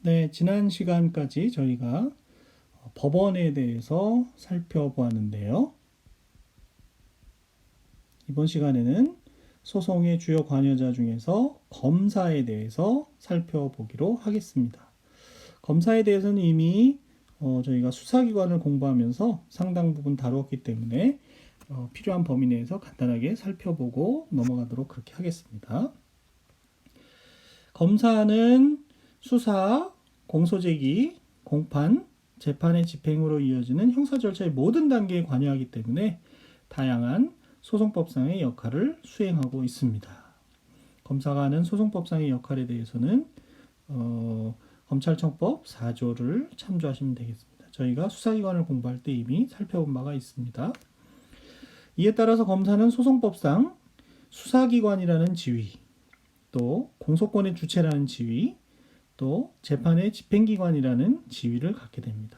네, 지난 시간까지 저희가 법원에 대해서 살펴보았는데요. 이번 시간에는 소송의 주요 관여자 중에서 검사에 대해서 살펴보기로 하겠습니다. 검사에 대해서는 이미 저희가 수사기관을 공부하면서 상당 부분 다루었기 때문에 필요한 범위 내에서 간단하게 살펴보고 넘어가도록 그렇게 하겠습니다. 검사는 수사, 공소제기, 공판, 재판의 집행으로 이어지는 형사 절차의 모든 단계에 관여하기 때문에 다양한 소송법상의 역할을 수행하고 있습니다. 검사가 하는 소송법상의 역할에 대해서는 검찰청법 4조를 참조하시면 되겠습니다. 저희가 수사기관을 공부할 때 이미 살펴본 바가 있습니다. 이에 따라서 검사는 소송법상 수사기관이라는 지위, 또 공소권의 주체라는 지위, 또 재판의 집행기관이라는 지위를 갖게 됩니다.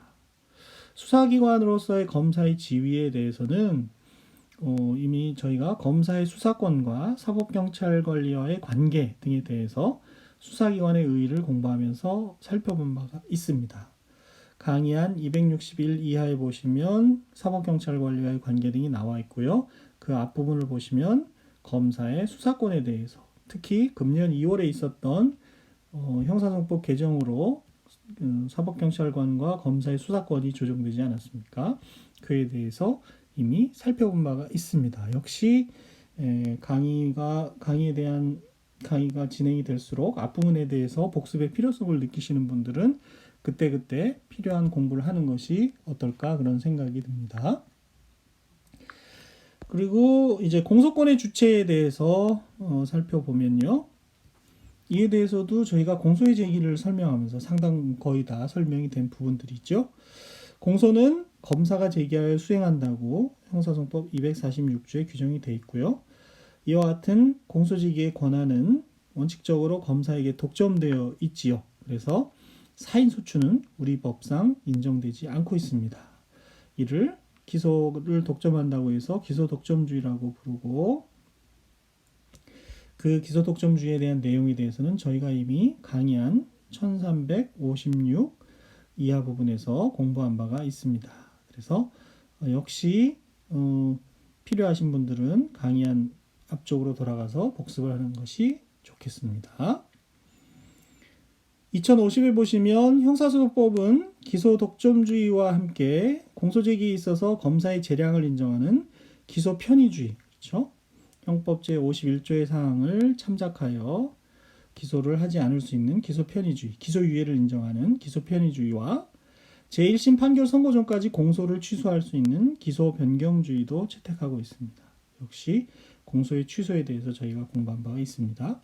수사기관으로서의 검사의 지위에 대해서는 이미 저희가 검사의 수사권과 사법경찰관리와의 관계 등에 대해서 수사기관의 의의를 공부하면서 살펴본 바가 있습니다. 강의한 261 이하에 보시면 사법경찰관리와의 관계 등이 나와 있고요. 그 앞부분을 보시면 검사의 수사권에 대해서, 특히 금년 2월에 있었던 형사소송법 개정으로 사법경찰관과 검사의 수사권이 조정되지 않았습니까? 그에 대해서 이미 살펴본 바가 있습니다. 역시 강의가 진행이 될수록 앞부분에 대해서 복습의 필요성을 느끼시는 분들은 그때그때 필요한 공부를 하는 것이 어떨까 그런 생각이 듭니다. 그리고 이제 공소권의 주체에 대해서 살펴보면요. 이에 대해서도 저희가 공소의 제기를 설명하면서 거의 다 설명이 된 부분들이 있죠. 공소는 검사가 제기하여 수행한다고 형사소송법 246조에 규정이 되어 있고요. 이와 같은 공소제기의 권한은 원칙적으로 검사에게 독점되어 있지요. 그래서 사인소추는 우리 법상 인정되지 않고 있습니다. 이를 기소를 독점한다고 해서 기소독점주의라고 부르고, 그 기소독점주의에 대한 내용에 대해서는 저희가 이미 강의한 1356 이하 부분에서 공부한 바가 있습니다. 그래서 역시 필요하신 분들은 강의한 앞쪽으로 돌아가서 복습을 하는 것이 좋겠습니다. 2050에 보시면 형사소송법은 기소독점주의와 함께 공소제기에 있어서 검사의 재량을 인정하는 기소편의주의, 그렇죠? 형법 제51조의 사항을 참작하여 기소를 하지 않을 수 있는 기소편의주의, 기소유예를 인정하는 기소편의주의와 제1심 판결 선고 전까지 공소를 취소할 수 있는 기소변경주의도 채택하고 있습니다. 역시 공소의 취소에 대해서 저희가 공부한 바가 있습니다.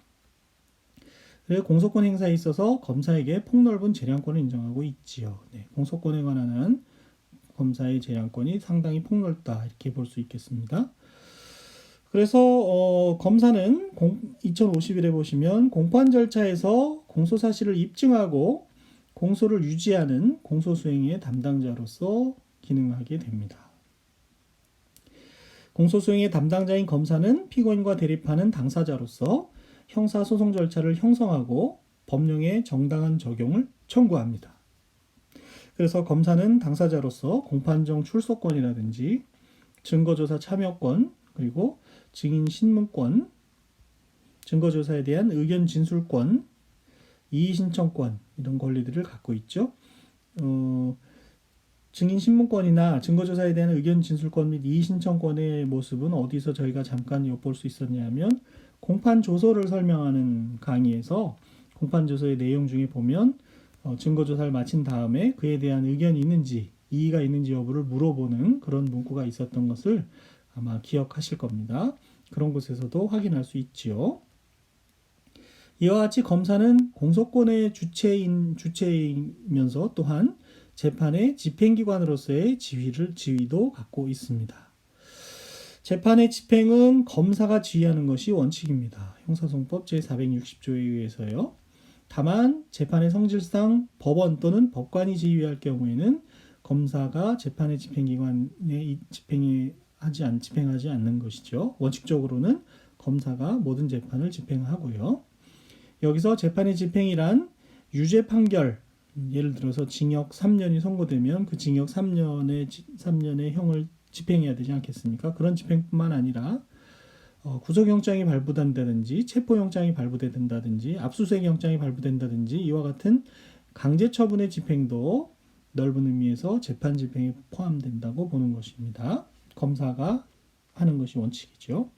그래서 공소권 행사에 있어서 검사에게 폭넓은 재량권을 인정하고 있지요. 네, 공소권에 관한 검사의 재량권이 상당히 폭넓다 이렇게 볼 수 있겠습니다. 그래서 검사는 2051에 보시면 공판 절차에서 공소 사실을 입증하고 공소를 유지하는 공소수행의 담당자로서 기능하게 됩니다. 공소수행의 담당자인 검사는 피고인과 대립하는 당사자로서 형사소송 절차를 형성하고 법령의 정당한 적용을 청구합니다. 그래서 검사는 당사자로서 공판정 출소권이라든지 증거조사 참여권, 그리고 증인 신문권, 증거조사에 대한 의견 진술권, 이의신청권 이런 권리들을 갖고 있죠. 증인 신문권이나 증거조사에 대한 의견 진술권 및 이의신청권의 모습은 어디서 저희가 잠깐 엿볼 수 있었냐면 공판조서를 설명하는 강의에서 공판조서의 내용 중에 보면 증거조사를 마친 다음에 그에 대한 의견이 있는지 이의가 있는지 여부를 물어보는 그런 문구가 있었던 것을 아마 기억하실 겁니다. 그런 곳에서도 확인할 수 있지요. 이와 같이 검사는 공소권의 주체이면서 또한 재판의 집행기관으로서의 지위도 갖고 있습니다. 재판의 집행은 검사가 지휘하는 것이 원칙입니다. 형사소송법 제460조에 의해서요. 다만 재판의 성질상 법원 또는 법관이 지휘할 경우에는 검사가 재판의 집행기관에 집행하지 않는 것이죠. 원칙적으로는 검사가 모든 재판을 집행하고요. 여기서 재판의 집행이란 유죄 판결 예를 들어서 징역 3년이 선고되면 그 징역 3년의 형을 집행해야 되지 않겠습니까? 그런 집행뿐만 아니라 구속영장이 발부된다든지 체포영장이 발부된다든지 압수수색영장이 발부된다든지 이와 같은 강제처분의 집행도 넓은 의미에서 재판 집행에 포함된다고 보는 것입니다. 검사가 하는 것이 원칙이죠.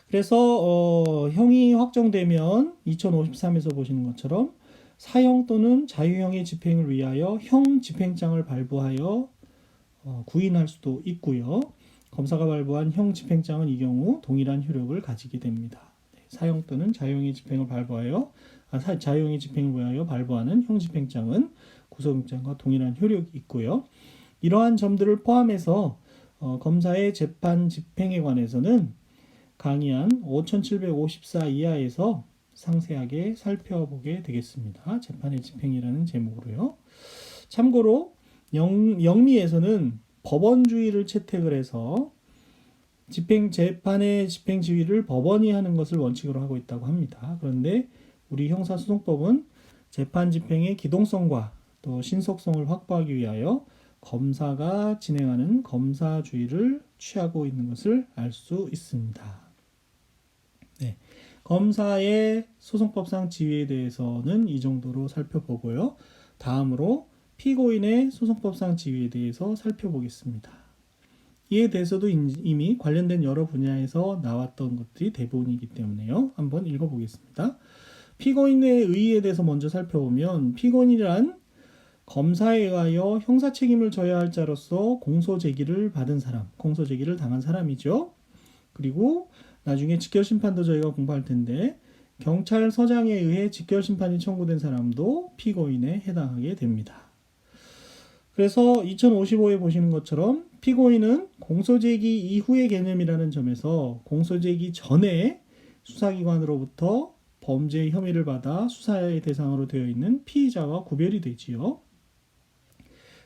그래서 형이 확정되면 2053에서 보시는 것처럼 사형 또는 자유형의 집행을 위하여 형 집행장을 발부하여 구인할 수도 있고요. 검사가 발부한 형 집행장은 이 경우 동일한 효력을 가지게 됩니다. 사형 또는 자유형의 집행을 자유형의 집행을 위하여 발부하는 형 집행장은 구속영장과 동일한 효력이 있고요. 이러한 점들을 포함해서 검사의 재판 집행에 관해서는 강의한 5754 이하에서 상세하게 살펴보게 되겠습니다. 재판의 집행이라는 제목으로요. 참고로 영미에서는 법원주의를 채택을 해서 재판의 집행 지휘를 법원이 하는 것을 원칙으로 하고 있다고 합니다. 그런데 우리 형사소송법은 재판 집행의 기동성과 또 신속성을 확보하기 위하여 검사가 진행하는 검사주의를 취하고 있는 것을 알 수 있습니다. 네, 검사의 소송법상 지위에 대해서는 이 정도로 살펴보고요. 다음으로 피고인의 소송법상 지위에 대해서 살펴보겠습니다. 이에 대해서도 이미 관련된 여러 분야에서 나왔던 것들이 대부분이기 때문에요. 한번 읽어보겠습니다. 피고인의 의의에 대해서 먼저 살펴보면 피고인이란 검사에 의하여 형사 책임을 져야 할 자로서 공소 제기를 받은 사람, 공소 제기를 당한 사람이죠. 그리고 나중에 직결심판도 저희가 공부할 텐데 경찰서장에 의해 직결심판이 청구된 사람도 피고인에 해당하게 됩니다. 그래서 2055에 보시는 것처럼 피고인은 공소제기 이후의 개념이라는 점에서 공소제기 전에 수사기관으로부터 범죄 혐의를 받아 수사의 대상으로 되어 있는 피의자와 구별이 되지요.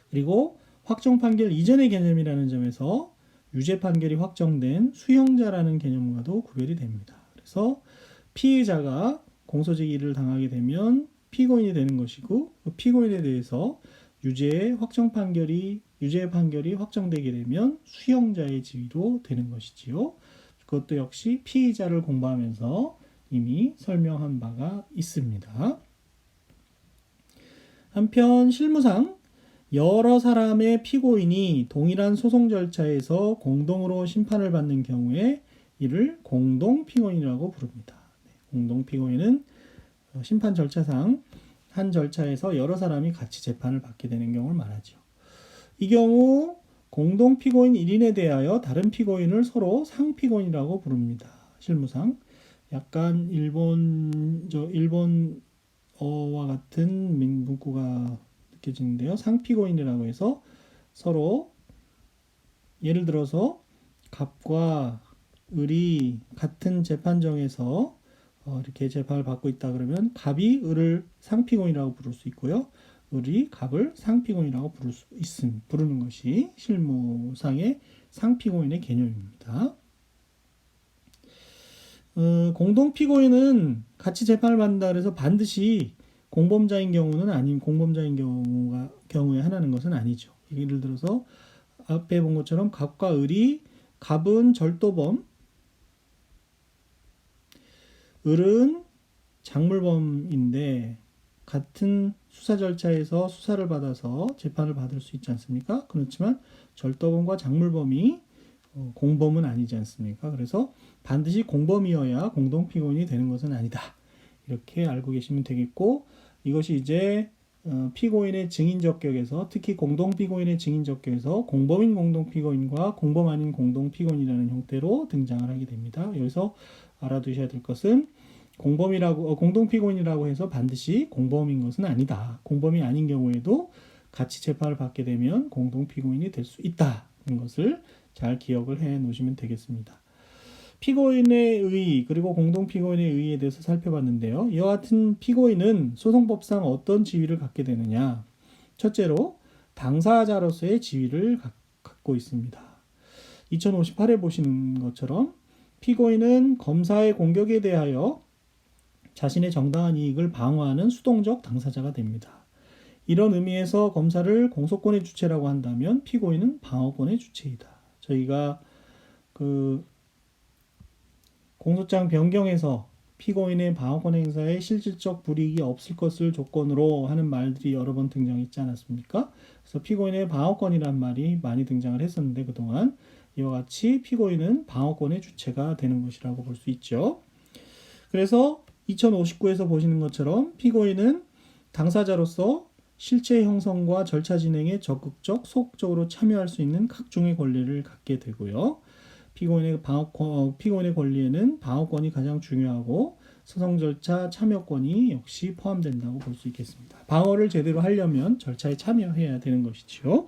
그리고 확정 판결 이전의 개념이라는 점에서 유죄 판결이 확정된 수형자라는 개념과도 구별이 됩니다. 그래서 피의자가 공소제기를 당하게 되면 피고인이 되는 것이고 그 피고인에 대해서 유죄 판결이 확정되게 되면 수형자의 지위로 되는 것이지요. 그것도 역시 피의자를 공부하면서 이미 설명한 바가 있습니다. 한편 실무상 여러 사람의 피고인이 동일한 소송 절차에서 공동으로 심판을 받는 경우에 이를 공동피고인이라고 부릅니다. 공동피고인은 심판 절차상 한 절차에서 여러 사람이 같이 재판을 받게 되는 경우를 말하죠. 이 경우 공동피고인 1인에 대하여 다른 피고인을 서로 상피고인이라고 부릅니다. 실무상 약간 일본어와 같은 문구가 느껴지는데요. 상피고인이라고 해서 서로 예를 들어서 갑과 을이 같은 재판정에서 이렇게 재판을 받고 있다 그러면 갑이 을을 상피고인이라고 부를 수 있고요. 을이 갑을 상피고인이라고 부르는 것이 실무상의 상피고인의 개념입니다. 공동피고인은 같이 재판을 받는다 그래서 반드시 공범자인 경우는 아닌 공범자인 경우에 하나는 것은 아니죠. 예를 들어서 앞에 본 것처럼 갑과 을이 갑은 절도범, 을은 작물범인데 같은 수사 절차에서 수사를 받아서 재판을 받을 수 있지 않습니까? 그렇지만 절도범과 작물범이 공범은 아니지 않습니까? 그래서 반드시 공범이어야 공동피고인이 되는 것은 아니다. 이렇게 알고 계시면 되겠고 이것이 이제 피고인의 증인적격에서 특히 공동피고인의 증인적격에서 공범인 공동피고인과 공범 아닌 공동피고인이라는 형태로 등장을 하게 됩니다. 여기서 알아두셔야 될 것은 공동피고인이라고 해서 반드시 공범인 것은 아니다. 공범이 아닌 경우에도 같이 재판을 받게 되면 공동피고인이 될 수 있다는 것을 잘 기억을 해 놓으시면 되겠습니다. 피고인의 의의 그리고 공동피고인의 의의에 대해서 살펴봤는데요. 이와 같은 피고인은 소송법상 어떤 지위를 갖게 되느냐. 첫째로 당사자로서의 지위를 갖고 있습니다. 2058에 보시는 것처럼 피고인은 검사의 공격에 대하여 자신의 정당한 이익을 방어하는 수동적 당사자가 됩니다. 이런 의미에서 검사를 공소권의 주체라고 한다면 피고인은 방어권의 주체이다. 저희가 그 공소장 변경에서 피고인의 방어권 행사에 실질적 불이익이 없을 것을 조건으로 하는 말들이 여러 번 등장했지 않았습니까? 그래서 피고인의 방어권이란 말이 많이 등장을 했었는데 그동안 이와 같이 피고인은 방어권의 주체가 되는 것이라고 볼 수 있죠. 그래서 2059에서 보시는 것처럼 피고인은 당사자로서 실체 형성과 절차 진행에 적극적, 소극적으로 참여할 수 있는 각종의 권리를 갖게 되고요. 피고인의 권리에는 방어권이 가장 중요하고 소송 절차 참여권이 역시 포함된다고 볼 수 있겠습니다. 방어를 제대로 하려면 절차에 참여해야 되는 것이지요.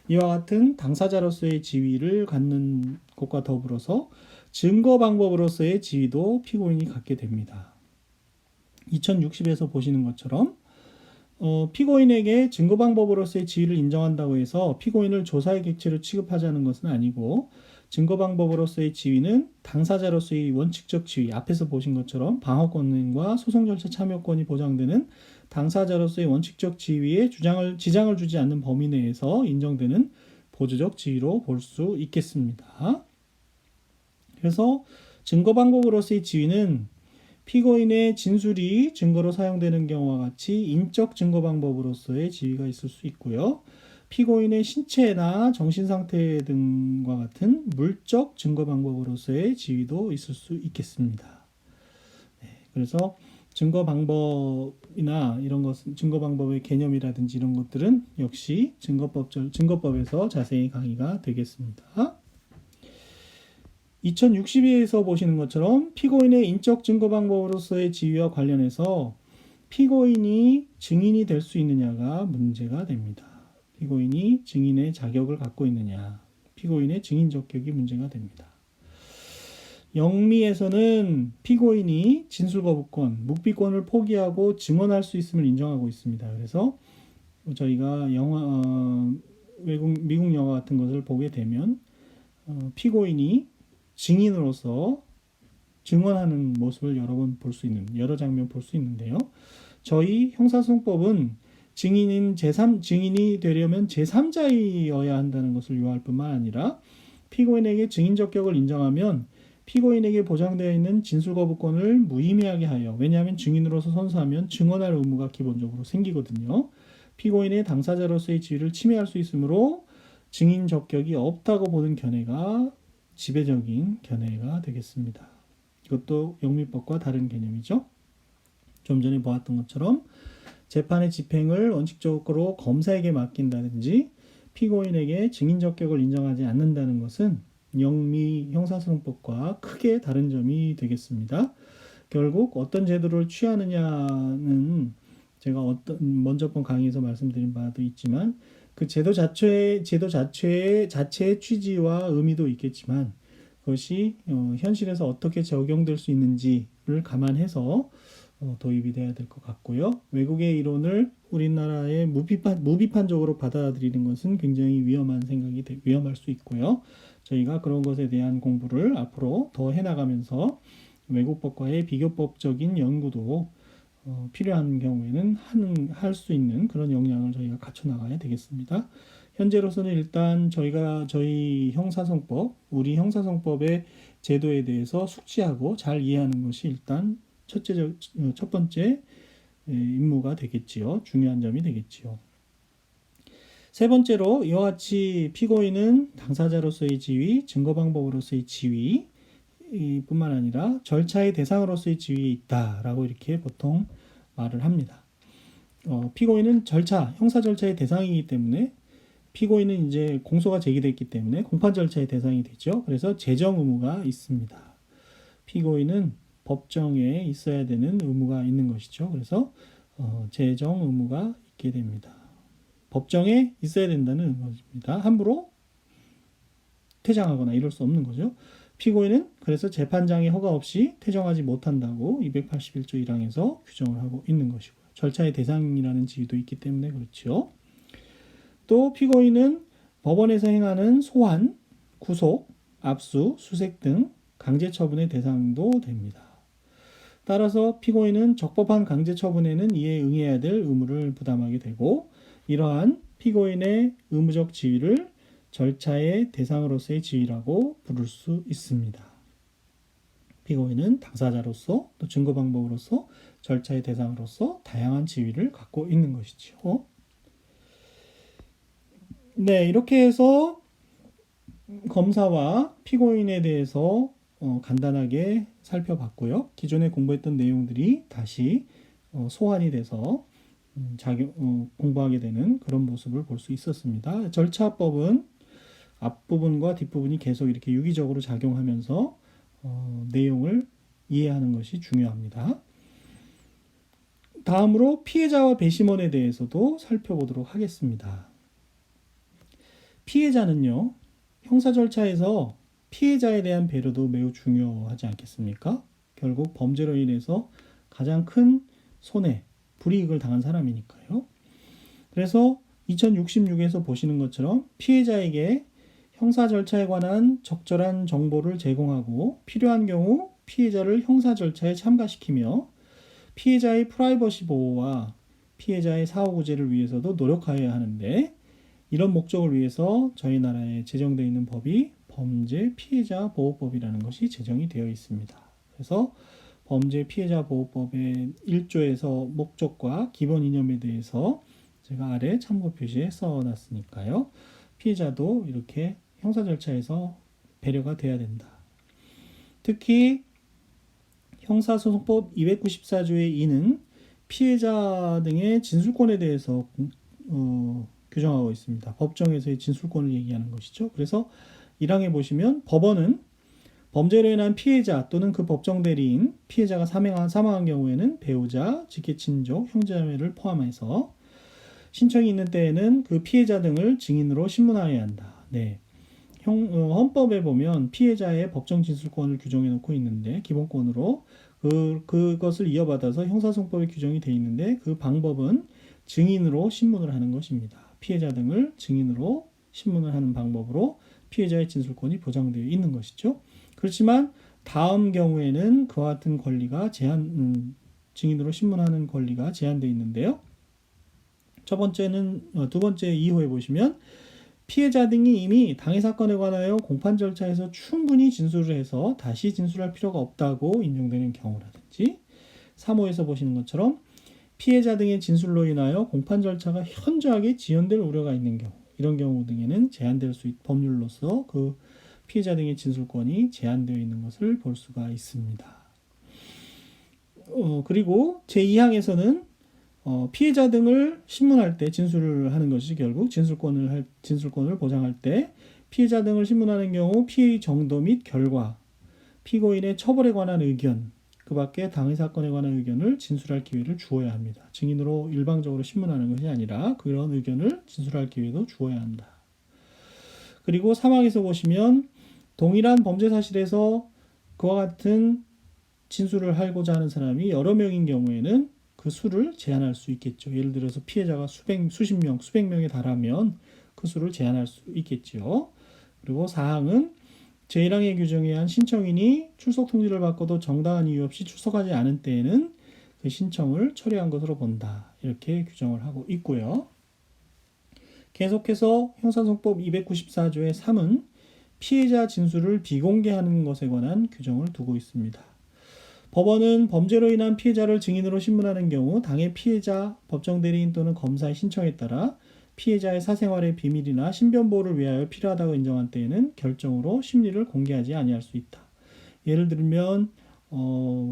이와 같은 당사자로서의 지위를 갖는 것과 더불어서 증거 방법으로서의 지위도 피고인이 갖게 됩니다. 2060에서 보시는 것처럼 피고인에게 증거 방법으로서의 지위를 인정한다고 해서 피고인을 조사의 객체로 취급하자는 것은 아니고 증거 방법으로서의 지위는 당사자로서의 원칙적 지위, 앞에서 보신 것처럼 방어권과 소송 절차 참여권이 보장되는 당사자로서의 원칙적 지위에 지장을 주지 않는 범위 내에서 인정되는 보조적 지위로 볼 수 있겠습니다. 그래서 증거 방법으로서의 지위는 피고인의 진술이 증거로 사용되는 경우와 같이 인적 증거 방법으로서의 지위가 있을 수 있고요. 피고인의 신체나 정신 상태 등과 같은 물적 증거 방법으로서의 지위도 있을 수 있겠습니다. 네, 그래서 증거 방법이나 이런 것은 증거 방법의 개념이라든지 이런 것들은 역시 증거법에서 자세히 강의가 되겠습니다. 2062에서 보시는 것처럼 피고인의 인적 증거 방법으로서의 지위와 관련해서 피고인이 증인이 될 수 있느냐가 문제가 됩니다. 피고인이 증인의 자격을 갖고 있느냐, 피고인의 증인 적격이 문제가 됩니다. 영미에서는 피고인이 진술거부권, 묵비권을 포기하고 증언할 수 있음을 인정하고 있습니다. 그래서 저희가 미국 영화 같은 것을 보게 되면 피고인이 증인으로서 증언하는 모습을 여러 장면 볼 수 있는데요. 저희 형사소송법은 증인이 되려면 제3자이어야 한다는 것을 요할 뿐만 아니라 피고인에게 증인 적격을 인정하면 피고인에게 보장되어 있는 진술거부권을 무의미하게 하여, 왜냐하면 증인으로서 선서하면 증언할 의무가 기본적으로 생기거든요. 피고인의 당사자로서의 지위를 침해할 수 있으므로 증인 적격이 없다고 보는 견해가 지배적인 견해가 되겠습니다. 이것도 영미법과 다른 개념이죠. 좀 전에 보았던 것처럼 재판의 집행을 원칙적으로 검사에게 맡긴다든지 피고인에게 증인 적격을 인정하지 않는다는 것은 영미 형사소송법과 크게 다른 점이 되겠습니다. 결국 어떤 제도를 취하느냐는 제가 먼저 번 강의에서 말씀드린 바도 있지만 그 제도 자체의 취지와 의미도 있겠지만 그것이 현실에서 어떻게 적용될 수 있는지를 감안해서 도입이 돼야 될 것 같고요. 외국의 이론을 우리나라에 무비판적으로 받아들이는 것은 굉장히 위험할 수 있고요. 저희가 그런 것에 대한 공부를 앞으로 더 해나가면서 외국법과의 비교법적인 연구도 필요한 경우에는 할 수 있는 그런 역량을 저희가 갖춰 나가야 되겠습니다. 현재로서는 일단 저희 형사소송법, 우리 형사소송법의 제도에 대해서 숙지하고 잘 이해하는 것이 일단 첫 번째 임무가 되겠지요. 중요한 점이 되겠지요. 세 번째로 이와 같이 피고인은 당사자로서의 지위, 증거 방법으로서의 지위 뿐만 아니라 절차의 대상으로서의 지위에 있다라고 이렇게 보통 말을 합니다. 피고인은 형사 절차의 대상이기 때문에 피고인은 이제 공소가 제기됐기 때문에 공판 절차의 대상이 되죠. 그래서 재정 의무가 있습니다. 피고인은 법정에 있어야 되는 의무가 있는 것이죠. 그래서 재정 의무가 있게 됩니다. 법정에 있어야 된다는 것입니다. 함부로 퇴장하거나 이럴 수 없는 거죠. 피고인은 그래서 재판장의 허가 없이 퇴정하지 못한다고 281조 1항에서 규정을 하고 있는 것이고요. 절차의 대상이라는 지위도 있기 때문에 그렇죠. 또 피고인은 법원에서 행하는 소환, 구속, 압수, 수색 등 강제 처분의 대상도 됩니다. 따라서 피고인은 적법한 강제 처분에는 이에 응해야 될 의무를 부담하게 되고, 이러한 피고인의 의무적 지위를 절차의 대상으로서의 지위라고 부를 수 있습니다. 피고인은 당사자로서 또 증거 방법으로서 절차의 대상으로서 다양한 지위를 갖고 있는 것이죠. 네, 이렇게 해서 검사와 피고인에 대해서 간단하게 살펴봤고요. 기존에 공부했던 내용들이 다시 소환이 돼서 공부하게 되는 그런 모습을 볼 수 있었습니다. 절차법은 앞부분과 뒷부분이 계속 이렇게 유기적으로 작용하면서 내용을 이해하는 것이 중요합니다. 다음으로 피해자와 배심원에 대해서도 살펴보도록 하겠습니다. 피해자는요, 형사 절차에서 피해자에 대한 배려도 매우 중요하지 않겠습니까? 결국 범죄로 인해서 가장 큰 손해, 불이익을 당한 사람이니까요. 그래서 2066에서 보시는 것처럼 피해자에게 형사 절차에 관한 적절한 정보를 제공하고 필요한 경우 피해자를 형사 절차에 참가시키며 피해자의 프라이버시 보호와 피해자의 사후 구제를 위해서도 노력하여야 하는데, 이런 목적을 위해서 저희 나라에 제정되어 있는 법이 범죄 피해자 보호법이라는 것이 제정이 되어 있습니다. 그래서 범죄 피해자 보호법의 1조에서 목적과 기본 이념에 대해서 제가 아래 참고 표시에 써놨으니까요. 피해자도 이렇게 형사 절차에서 배려가 돼야 된다. 특히 형사소송법 294조의 2는 피해자 등의 진술권에 대해서 규정하고 있습니다. 법정에서의 진술권을 얘기하는 것이죠. 그래서 1항에 보시면 법원은 범죄로 인한 피해자 또는 그 법정 대리인, 피해자가 사망한 경우에는 배우자, 직계친족, 형제자매를 포함해서 신청이 있는 때에는 그 피해자 등을 증인으로 신문하여야 한다. 네. 헌법에 보면 피해자의 법정 진술권을 규정해 놓고 있는데, 기본권으로 그것을 이어받아서 형사소송법에 규정이 되어 있는데, 그 방법은 증인으로 신문을 하는 것입니다. 피해자 등을 증인으로 신문을 하는 방법으로 피해자의 진술권이 보장되어 있는 것이죠. 그렇지만 다음 경우에는 그와 같은 권리가 증인으로 신문하는 권리가 제한되어 있는데요. 두 번째 2호에 보시면 피해자 등이 이미 당해 사건에 관하여 공판 절차에서 충분히 진술을 해서 다시 진술할 필요가 없다고 인정되는 경우라든지, 3호에서 보시는 것처럼 피해자 등의 진술로 인하여 공판 절차가 현저하게 지연될 우려가 있는 경우, 이런 경우 등에는 법률로서 그 피해자 등의 진술권이 제한되어 있는 것을 볼 수가 있습니다. 그리고 제2항에서는 피해자 등을 신문할 때 진술을 하는 것이 결국 진술권을 보장할 때, 피해자 등을 신문하는 경우 피해의 정도 및 결과, 피고인의 처벌에 관한 의견, 그 밖에 당해 사건에 관한 의견을 진술할 기회를 주어야 합니다. 증인으로 일방적으로 신문하는 것이 아니라 그런 의견을 진술할 기회도 주어야 한다. 그리고 3항에서 보시면 동일한 범죄 사실에서 그와 같은 진술을 하고자 하는 사람이 여러 명인 경우에는 그 수를 제한할 수 있겠죠. 예를 들어서 피해자가 수십 명, 수백 명에 달하면 그 수를 제한할 수 있겠죠. 그리고 4항은 제1항의 규정에 의한 신청인이 출석 통지를 받고도 정당한 이유 없이 출석하지 않은 때에는 그 신청을 철회한 것으로 본다. 이렇게 규정을 하고 있고요. 계속해서 형사소송법 294조의 3은 피해자 진술을 비공개하는 것에 관한 규정을 두고 있습니다. 법원은 범죄로 인한 피해자를 증인으로 신문하는 경우 당해 피해자, 법정 대리인 또는 검사의 신청에 따라 피해자의 사생활의 비밀이나 신변 보호를 위하여 필요하다고 인정한 때에는 결정으로 심리를 공개하지 아니할 수 있다. 예를 들면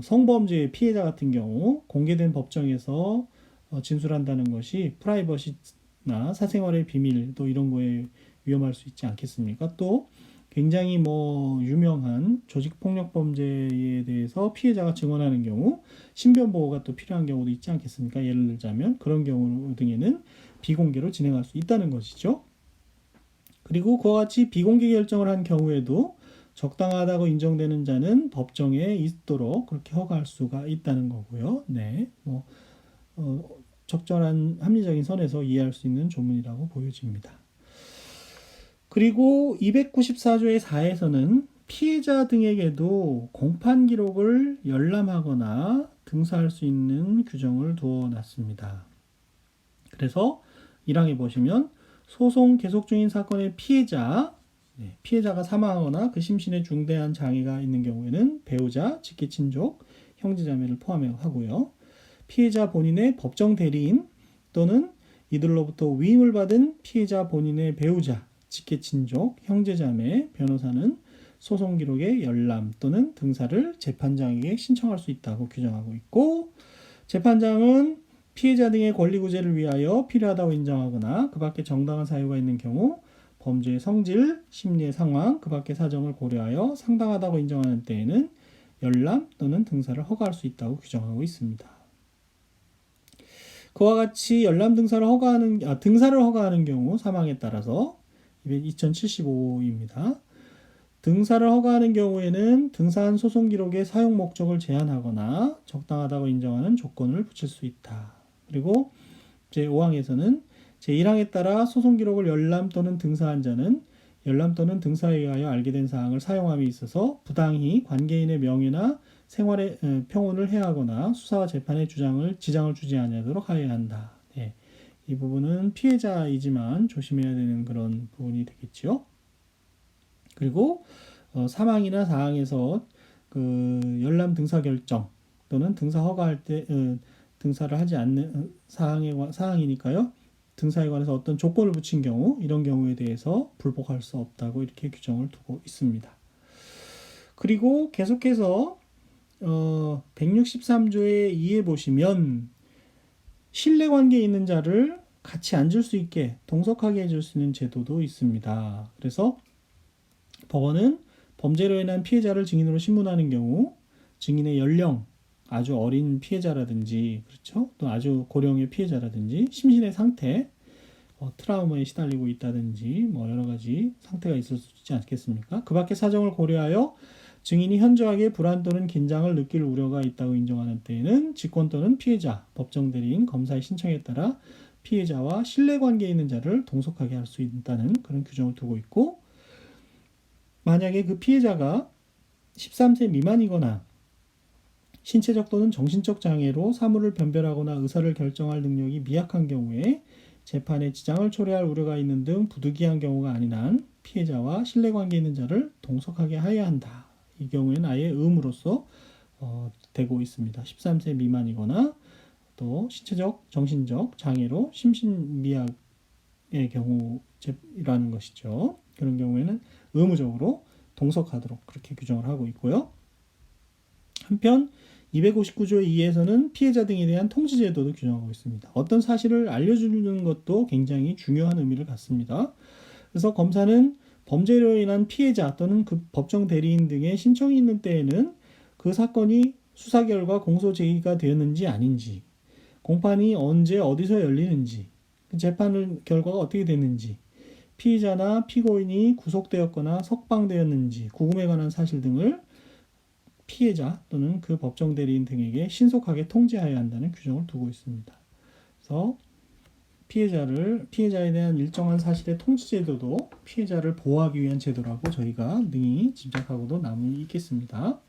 성범죄의 피해자 같은 경우 공개된 법정에서 진술한다는 것이 프라이버시나 사생활의 비밀 또 이런 거에 위험할 수 있지 않겠습니까? 또 굉장히 유명한 조직폭력 범죄에 대해서 피해자가 증언하는 경우 신변 보호가 또 필요한 경우도 있지 않겠습니까? 예를 들자면 그런 경우 등에는 비공개로 진행할 수 있다는 것이죠. 그리고 그와 같이 비공개 결정을 한 경우에도 적당하다고 인정되는 자는 법정에 있도록 그렇게 허가할 수가 있다는 거고요. 네, 적절한 합리적인 선에서 이해할 수 있는 조문이라고 보여집니다. 그리고 294조의 4에서는 피해자 등에게도 공판 기록을 열람하거나 등사할 수 있는 규정을 두어 놨습니다. 그래서 1항에 보시면 소송 계속 중인 사건의 피해자가 사망하거나 그 심신에 중대한 장애가 있는 경우에는 배우자, 직계친족, 형제자매를 포함하고요. 피해자 본인의 법정 대리인 또는 이들로부터 위임을 받은 피해자 본인의 배우자, 직계친족, 형제자매, 변호사는 소송 기록의 열람 또는 등사를 재판장에게 신청할 수 있다고 규정하고 있고, 재판장은 피해자 등의 권리 구제를 위하여 필요하다고 인정하거나 그 밖에 정당한 사유가 있는 경우 범죄의 성질, 심리의 상황, 그 밖의 사정을 고려하여 상당하다고 인정하는 때에는 열람 또는 등사를 허가할 수 있다고 규정하고 있습니다. 그와 같이 열람 등사를 허가하는 경우 사망에 따라서 2075입니다. 등사를 허가하는 경우에는 등사한 소송 기록의 사용 목적을 제한하거나 적당하다고 인정하는 조건을 붙일 수 있다. 그리고 제5항에서는 제1항에 따라 소송 기록을 열람 또는 등사한 자는 열람 또는 등사에 의하여 알게 된 사항을 사용함에 있어서 부당히 관계인의 명예나 생활의 평온을 해하거나 수사와 재판의 지장을 주지 아니하도록 하여야 한다. 네. 이 부분은 피해자이지만 조심해야 되는 그런 부분이 되겠죠. 그리고 사망이나 사항에서 그 열람 등사 결정 또는 등사 허가할 때 등사를 하지 않는 사항이니까요. 등사에 관해서 어떤 조건을 붙인 경우 이런 경우에 대해서 불복할 수 없다고 이렇게 규정을 두고 있습니다. 그리고 계속해서 163조의 2에 보시면 신뢰관계에 있는 자를 같이 앉을 수 있게 동석하게 해줄 수 있는 제도도 있습니다. 그래서 법원은 범죄로 인한 피해자를 증인으로 신문하는 경우 증인의 연령, 아주 어린 피해자라든지 그렇죠? 또 아주 고령의 피해자라든지 심신의 상태, 트라우마에 시달리고 있다든지 여러 가지 상태가 있을 수 있지 않겠습니까? 그 밖의 사정을 고려하여 증인이 현저하게 불안 또는 긴장을 느낄 우려가 있다고 인정하는 때에는 직권 또는 피해자, 법정 대리인, 검사의 신청에 따라 피해자와 신뢰관계에 있는 자를 동석하게 할 수 있다는 그런 규정을 두고 있고, 만약에 그 피해자가 13세 미만이거나 신체적 또는 정신적 장애로 사물을 변별하거나 의사를 결정할 능력이 미약한 경우에 재판에 지장을 초래할 우려가 있는 등 부득이한 경우가 아닌 한 피해자와 신뢰관계 있는 자를 동석하게 하여야 한다. 이 경우에는 아예 의무로서 되고 있습니다. 13세 미만이거나 또 신체적, 정신적 장애로 심신미약의 경우라는 것이죠. 그런 경우에는 의무적으로 동석하도록 그렇게 규정을 하고 있고요. 한편 259조의 2에서는 피해자 등에 대한 통지 제도도 규정하고 있습니다. 어떤 사실을 알려주는 것도 굉장히 중요한 의미를 갖습니다. 그래서 검사는 범죄로 인한 피해자 또는 그 법정 대리인 등의 신청이 있는 때에는 그 사건이 수사 결과 공소 제기가 되었는지 아닌지, 공판이 언제 어디서 열리는지, 재판 결과가 어떻게 됐는지, 피의자나 피고인이 구속되었거나 석방되었는지, 구금에 관한 사실 등을 피해자 또는 그 법정 대리인 등에게 신속하게 통지하여야 한다는 규정을 두고 있습니다. 그래서 피해자에 대한 일정한 사실의 통지 제도도 피해자를 보호하기 위한 제도라고 저희가 능히 짐작하고도 남이 있겠습니다.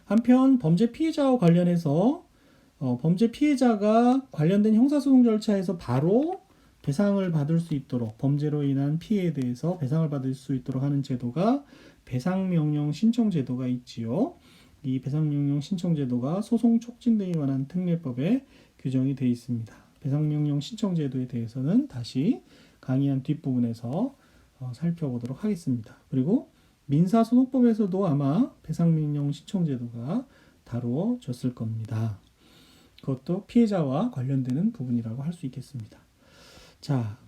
한편 범죄 피해자와 관련해서 범죄 피해자가 관련된 형사소송 절차에서 바로 배상을 받을 수 있도록, 범죄로 인한 피해에 대해서 배상을 받을 수 있도록 하는 제도가 배상명령 신청 제도가 있지요. 이 배상명령 신청 제도가 소송 촉진 등에 관한 특례법에 규정이 되어 있습니다. 배상명령 신청 제도에 대해서는 다시 강의한 뒷부분에서 살펴보도록 하겠습니다. 그리고 민사소송법에서도 아마 배상명령 신청 제도가 다루어졌을 겁니다. 그것도 피해자와 관련되는 부분이라고 할 수 있겠습니다. 자,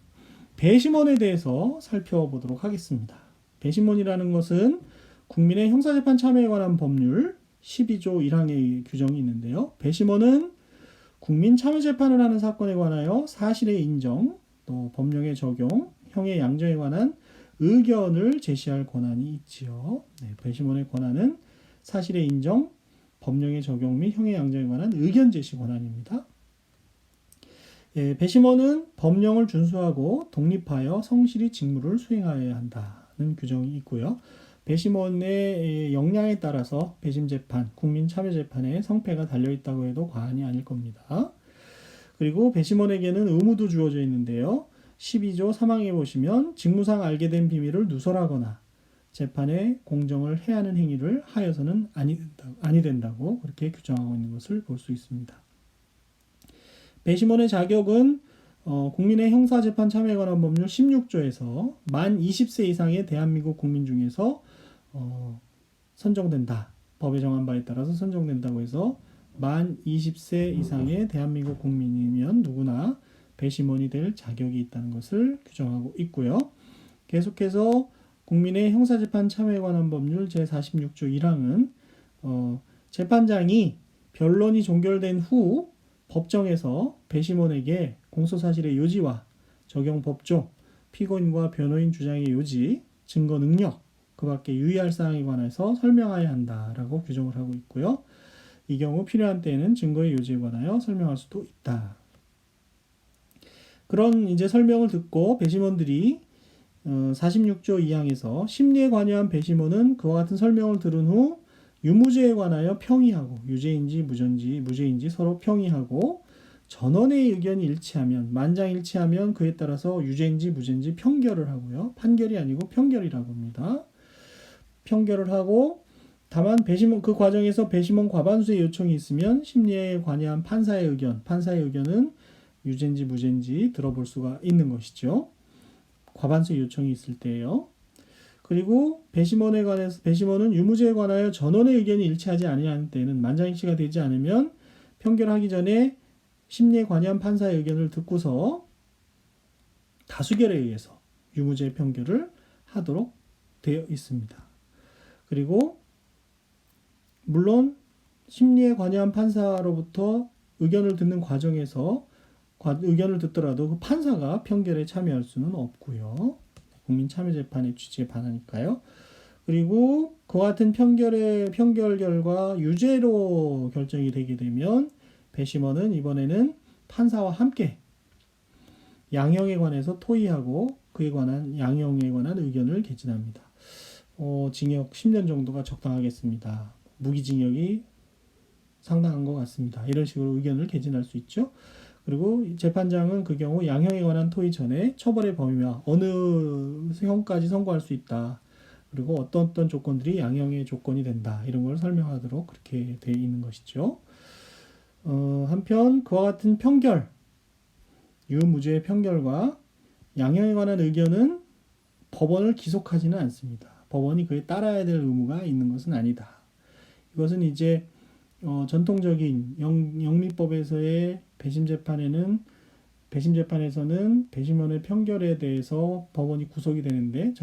배심원에 대해서 살펴보도록 하겠습니다. 배심원이라는 것은 국민의 형사재판 참여에 관한 법률 12조 1항의 규정이 있는데요. 배심원은 국민 참여재판을 하는 사건에 관하여 사실의 인정, 또 법령의 적용, 형의 양정에 관한 의견을 제시할 권한이 있지요. 배심원의 권한은 사실의 인정, 법령의 적용 및 형의 양정에 관한 의견 제시 권한입니다. 배심원은 법령을 준수하고 독립하여 성실히 직무를 수행하여야 한다는 규정이 있고요. 배심원의 역량에 따라서 배심재판, 국민참여재판에 성패가 달려있다고 해도 과언이 아닐 겁니다. 그리고 배심원에게는 의무도 주어져 있는데요. 12조 3항에 보시면 직무상 알게 된 비밀을 누설하거나 재판에 공정을 해하는 행위를 하여서는 아니 된다고 그렇게 규정하고 있는 것을 볼 수 있습니다. 배심원의 자격은 국민의 형사재판 참여에 관한 법률 16조에서 만 20세 이상의 대한민국 국민 중에서 선정된다. 법에 정한 바에 따라서 선정된다고 해서 만 20세 이상의 대한민국 국민이면 누구나 배심원이 될 자격이 있다는 것을 규정하고 있고요. 계속해서 국민의 형사재판 참여에 관한 법률 제46조 1항은 재판장이 변론이 종결된 후 법정에서 배심원에게 공소사실의 요지와 적용 법조, 피고인과 변호인 주장의 요지, 증거 능력, 그 밖에 유의할 사항에 관해서 설명해야 한다라고 규정을 하고 있고요. 이 경우 필요한 때에는 증거의 요지에 관하여 설명할 수도 있다. 그런 이제 설명을 듣고 배심원들이 46조 2항에서 심리에 관여한 배심원은 그와 같은 설명을 들은 후 유무죄에 관하여 평의하고 유죄인지 무죄인지 서로 평의하고 전원의 의견이 일치하면 만장일치하면 그에 따라서 유죄인지 무죄인지 평결을 하고요. 판결이 아니고 평결이라고 합니다. 평결을 하고 다만 배심원 그 과정에서 배심원 과반수의 요청이 있으면 심리에 관여한 판사의 의견은 유죄인지 무죄인지 들어볼 수가 있는 것이죠. 과반수의 요청이 있을 때예요. 그리고 배심원에 관해서 배심원은 유무죄에 관하여 전원의 의견이 일치하지 아니하는 때는 만장일치가 되지 않으면 평결하기 전에 심리에 관여한 판사의 의견을 듣고서 다수결에 의해서 유무죄 평결을 하도록 되어 있습니다. 그리고 물론 심리에 관여한 판사로부터 의견을 듣는 과정에서 의견을 듣더라도 그 판사가 평결에 참여할 수는 없고요. 국민참여재판의 취지에 반하니까요. 그리고 그와 같은 평결 결과 유죄로 결정이 되게 되면 배심원은 이번에는 판사와 함께 양형에 관해서 토의하고 그에 관한 양형에 관한 의견을 개진합니다. 징역 10년 정도가 적당하겠습니다. 무기징역이 상당한 것 같습니다. 이런 식으로 의견을 개진할 수 있죠. 그리고 재판장은 그 경우 양형에 관한 토의 전에 처벌의 범위와 어느 형까지 선고할 수 있다. 그리고 어떤 조건들이 양형의 조건이 된다. 이런 걸 설명하도록 그렇게 되어 있는 것이죠. 한편 그와 같은 평결, 유무죄의 평결과 양형에 관한 의견은 법원을 기속하지는 않습니다. 법원이 그에 따라야 될 의무가 있는 것은 아니다. 이것은 이제 전통적인 영미법에서의 배심재판에서는 배심원의 평결에 대해서 법원이 구속이 되는데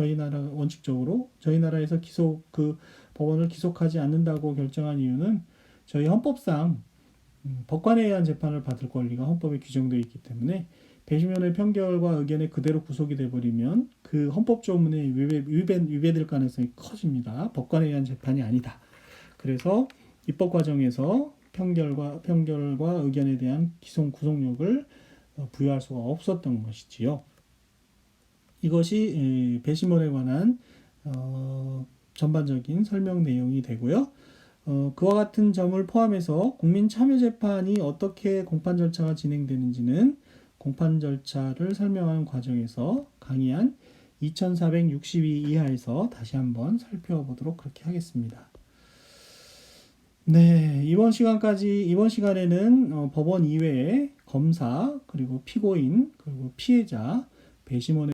원칙적으로 저희 나라에서 법원을 기속하지 않는다고 결정한 이유는 저희 헌법상 법관에 의한 재판을 받을 권리가 헌법에 규정되어 있기 때문에 배심원의 평결과 의견에 그대로 구속이 돼버리면 그 헌법 조문에 위배될 가능성이 커집니다. 법관에 의한 재판이 아니다. 그래서 입법 과정에서 평결과 의견에 대한 구속력을 부여할 수가 없었던 것이지요. 이것이 배심원에 관한 전반적인 설명 내용이 되고요. 그와 같은 점을 포함해서 국민참여재판이 어떻게 공판 절차가 진행되는지는 공판 절차를 설명하는 과정에서 강의한 2462 이하에서 다시 한번 살펴보도록 그렇게 하겠습니다. 네, 이번 시간에는 법원 이외에 검사, 그리고 피고인, 그리고 피해자, 배심원에